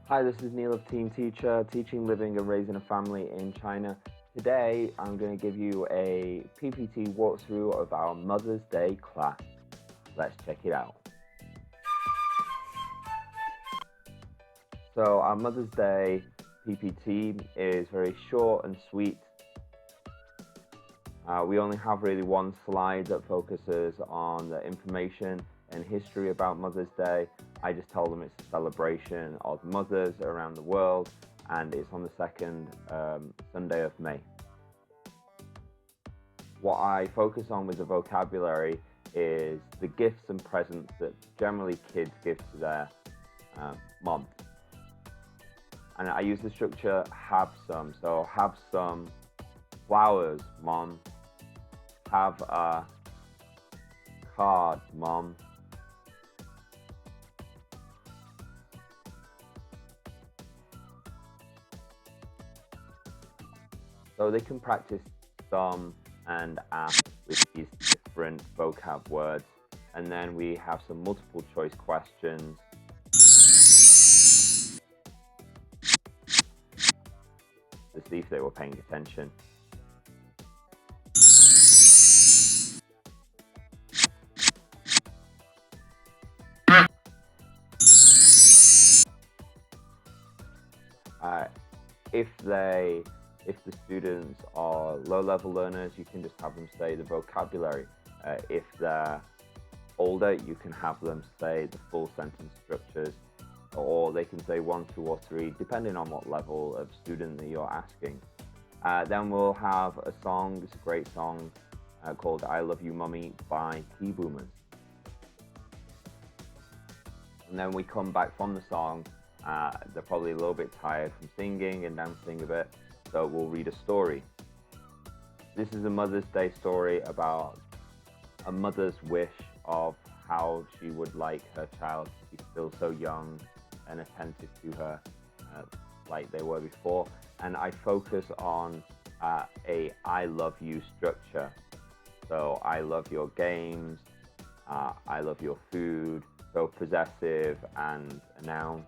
Hi, this is Neil of Team Teacher, teaching, living and raising a family in China. Today, I'm going to give you a PPT walkthrough of our Mother's Day class. Let's check it out. So our Mother's Day PPT is very short and sweet. We only have really one slide that focuses on the information and history about Mother's Day. I just tell them it's a celebration of mothers around the world, and it's on the second Sunday of May. What I focus on with the vocabulary is the gifts and presents that generally kids give to their mom. And I use the structure have some. So have some flowers, mom. Have a card, mom. So they can practice some and ask with these different vocab words. And then we have some multiple choice questions. To see if they were paying attention. If the students are low-level learners, you can just have them say the vocabulary. If they're older, you can have them say the full sentence structures, or they can say 1, 2, or 3, depending on what level of student that you're asking. Then we'll have a song. It's a great song called I Love You Mummy by Key Boomers. And then we come back from the song. They're probably a little bit tired from singing and dancing a bit, so we'll read a story. This is a Mother's Day story about a mother's wish of how she would like her child to be still so young and attentive to her like they were before. And I focus on a I love you structure. So I love your games, I love your food, so possessive and a noun.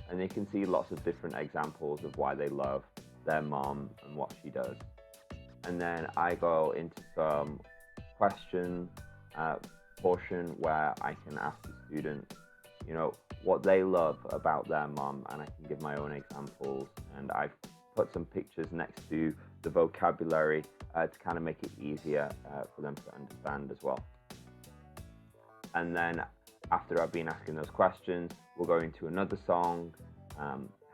And you can see lots of different examples of why they love their mom and what she does. And then I go into some question portion where I can ask the student, what they love about their mom, and I can give my own examples. And I've put some pictures next to the vocabulary to kind of make it easier for them to understand as well. And then after I've been asking those questions, we'll go into another song,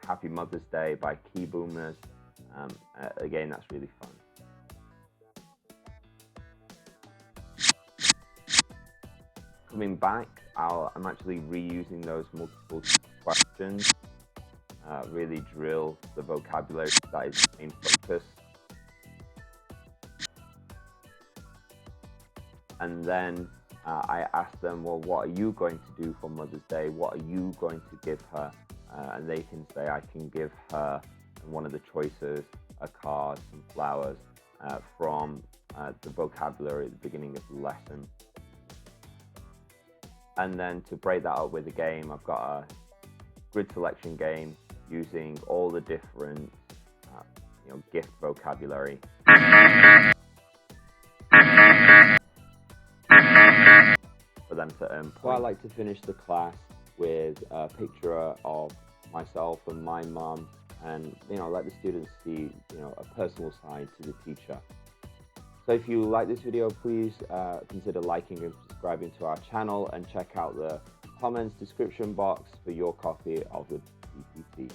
Happy Mother's Day by Key Boomers. Again, that's really fun. Coming back, I'm actually reusing those multiple questions, really drill the vocabulary. That is the main focus. And then I ask them, well, what are you going to do for Mother's Day? What are you going to give her? And they can say, I can give her one of the choices, a card, some flowers, from the vocabulary at the beginning of the lesson. And then to break that up with a game, I've got a grid selection game using all the different gift vocabulary. For them to earn points. So I like to finish the class with a picture of myself and my mom, and let the students see a personal side to the teacher. So if you like this video, please consider liking and subscribing to our channel, and check out the comments description box for your copy of the PPT.